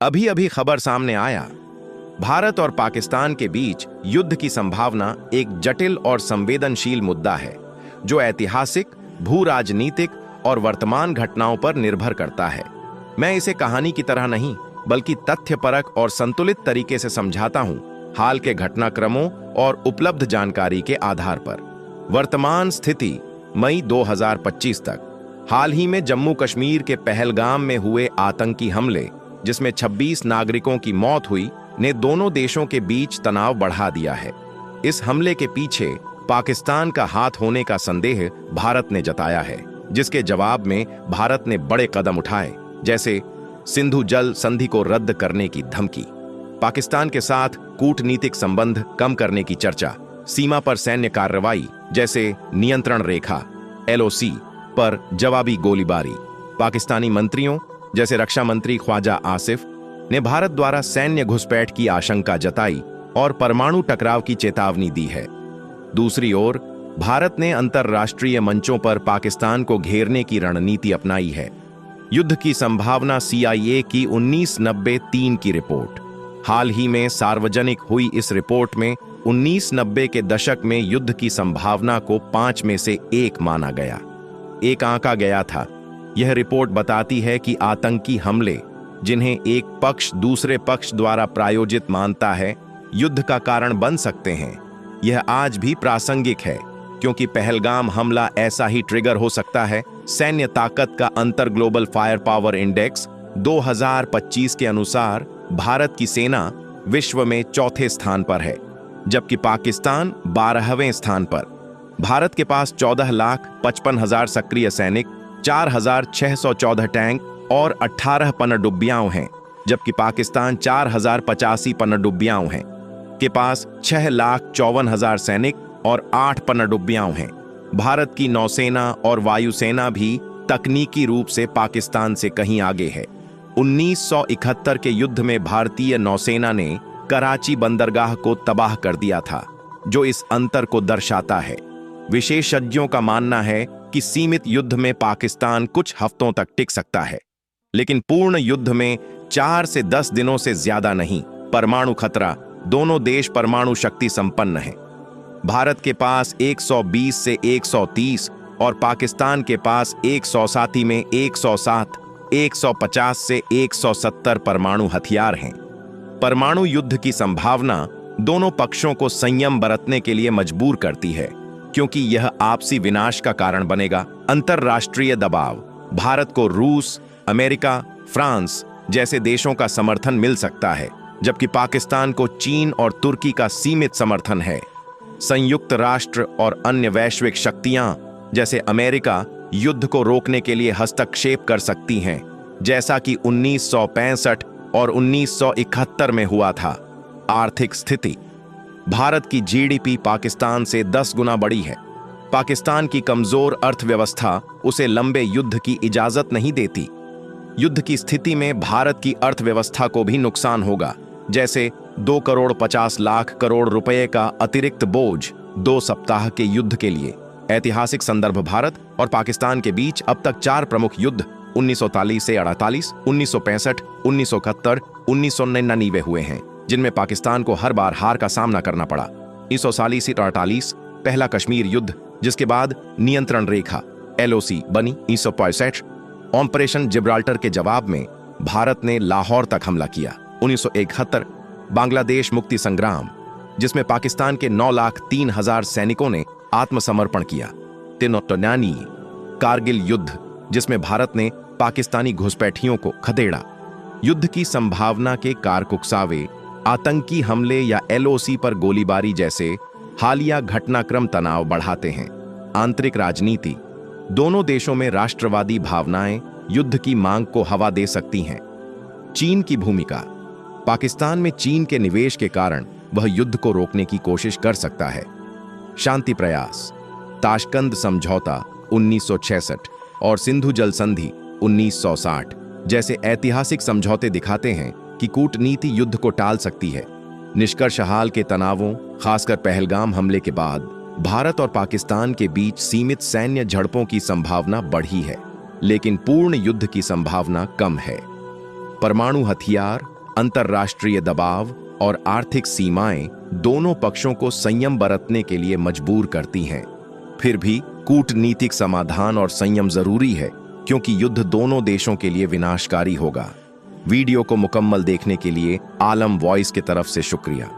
अभी अभी खबर सामने आया, भारत और पाकिस्तान के बीच युद्ध की संभावना एक जटिल और संवेदनशील मुद्दा है जो ऐतिहासिक, भू राजनीतिक और वर्तमान घटनाओं पर निर्भर करता है। मैं इसे कहानी की तरह नहीं बल्कि तथ्यपरक और संतुलित तरीके से समझाता हूं, हाल के घटनाक्रमों और उपलब्ध जानकारी के आधार पर। वर्तमान स्थिति मई 2025 तक। हाल ही में जम्मू कश्मीर के पहलगाम में हुए आतंकी हमले, जिसमें 26 नागरिकों की मौत हुई, ने दोनों देशों के बीच तनाव बढ़ा दिया है। इस हमले के पीछे पाकिस्तान का हाथ होने का संदेह भारत ने जताया है, जिसके जवाब में भारत ने बड़े कदम उठाए, जैसे सिंधु जल संधि को रद्द करने की धमकी, पाकिस्तान के साथ कूटनीतिक संबंध कम करने की चर्चा, सीमा पर सैन्य कार्रवाई जैसे नियंत्रण रेखा (LOC) पर जवाबी गोलीबारी। पाकिस्तानी मंत्रियों जैसे रक्षा मंत्री ख्वाजा आसिफ ने भारत द्वारा सैन्य घुसपैठ की आशंका जताई और परमाणु टकराव की चेतावनी दी है। दूसरी ओर भारत ने अंतर्राष्ट्रीय मंचों पर पाकिस्तान को घेरने की रणनीति अपनाई है। युद्ध की संभावना CIA की 1993 की रिपोर्ट। हाल ही में सार्वजनिक हुई इस रिपोर्ट में 1990 के दशक में युद्ध की संभावना को 5 में से 1 माना गया। एक आंका गया था। यह रिपोर्ट बताती है कि आतंकी हमले, जिन्हें एक पक्ष दूसरे पक्ष द्वारा प्रायोजित मानता है, युद्ध का कारण बन सकते हैं। यह आज भी प्रासंगिक है, क्योंकि पहलगाम हमला ऐसा ही ट्रिगर हो सकता है। सैन्य ताकत का अंतर ग्लोबल फायर पावर इंडेक्स 2025 के अनुसार भारत की सेना विश्व में 4थे स्थान पर है, जबकि पाकिस्तान 12वें स्थान पर। भारत के पास 14,55,000 सक्रिय सैनिक, 4,614 टैंक और 18 पनडुब्बियां हैं, जबकि पाकिस्तान 4,085 पनडुब्बियां हैं के पास 6,54,000 सैनिक और 8 पनडुब्बियां हैं। भारत की नौसेना और वायुसेना भी तकनीकी रूप से पाकिस्तान से कहीं आगे है। 1971 के युद्ध में भारतीय नौसेना ने कराची बंदरगाह को तबाह कर दिया था, जो इस अंतर को दर्शाता है। विशेषज्ञों का मानना है कि सीमित युद्ध में पाकिस्तान कुछ हफ्तों तक टिक सकता है, लेकिन पूर्ण युद्ध में 4 से 10 दिनों से ज्यादा नहीं। परमाणु खतरा। दोनों देश परमाणु शक्ति संपन्न हैं। भारत के पास 120 से 130 और पाकिस्तान के पास 100 साथी में 107, 150 से 170 परमाणु हथियार हैं। परमाणु युद्ध की संभावना दोनों पक्षों को संयम बरतने के लिए मजबूर करती है, क्योंकि यह आपसी विनाश का कारण बनेगा। अंतर्राष्ट्रीय दबाव। भारत को रूस, अमेरिका, फ्रांस जैसे देशों का समर्थन मिल सकता है, जबकि पाकिस्तान को चीन और तुर्की का सीमित समर्थन है। संयुक्त राष्ट्र और अन्य वैश्विक शक्तियां जैसे अमेरिका युद्ध को रोकने के लिए हस्तक्षेप कर सकती हैं, जैसा कि 1965 और 1971 में हुआ था। आर्थिक स्थिति। भारत की GDP पाकिस्तान से 10 गुना बड़ी है। पाकिस्तान की कमजोर अर्थव्यवस्था उसे लंबे युद्ध की इजाजत नहीं देती। युद्ध की स्थिति में भारत की अर्थव्यवस्था को भी नुकसान होगा, जैसे 2,50,00,000 करोड़ रुपए का अतिरिक्त बोझ 2 सप्ताह के युद्ध के लिए। ऐतिहासिक संदर्भ। भारत और पाकिस्तान के बीच अब तक 4 प्रमुख युद्ध 1943 से 48, 1965, 1971, 1999 हुए हैं, जिनमें पाकिस्तान को हर बार हार का सामना करना पड़ा। 1940 से 48 पहला कश्मीर युद्ध, जिसके बाद नियंत्रण रेखा LOC बनी। 1965 ऑपरेशन जिब्राल्टर के जवाब में भारत ने लाहौर तक हमला किया। 1971 बांग्लादेश मुक्ति संग्राम, जिसमें पाकिस्तान के 9,03,000 सैनिकों ने आत्मसमर्पण किया। 1993 कारगिल युद्ध, जिसमें भारत ने पाकिस्तानी घुसपैठियों को खदेड़ा। युद्ध की संभावना के कारक उकसावे, आतंकी हमले या LOC पर गोलीबारी जैसे हालिया घटनाक्रम तनाव बढ़ाते हैं। आंतरिक राजनीति। दोनों देशों में राष्ट्रवादी भावनाएं युद्ध की मांग को हवा दे सकती हैं। चीन की भूमिका। पाकिस्तान में चीन के निवेश के कारण वह युद्ध को रोकने की कोशिश कर सकता है। शांति प्रयास। ताशकंद समझौता 1966 और सिंधु जल संधि 1960 जैसे ऐतिहासिक समझौते दिखाते हैं कि कूटनीति युद्ध को टाल सकती है। निष्कर्ष। हाल के तनावों, खासकर पहलगाम हमले के बाद भारत और पाकिस्तान के बीच सीमित सैन्य झड़पों की संभावना बढ़ी है, लेकिन पूर्ण युद्ध की संभावना कम है। परमाणु हथियार अंतर्राष्ट्रीय दबाव और आर्थिक सीमाएं दोनों पक्षों को संयम बरतने के लिए मजबूर करती हैं। फिर भी कूटनीतिक समाधान और संयम जरूरी है, क्योंकि युद्ध दोनों देशों के लिए विनाशकारी होगा। वीडियो को मुकम्मल देखने के लिए आलम वॉइस की तरफ से शुक्रिया।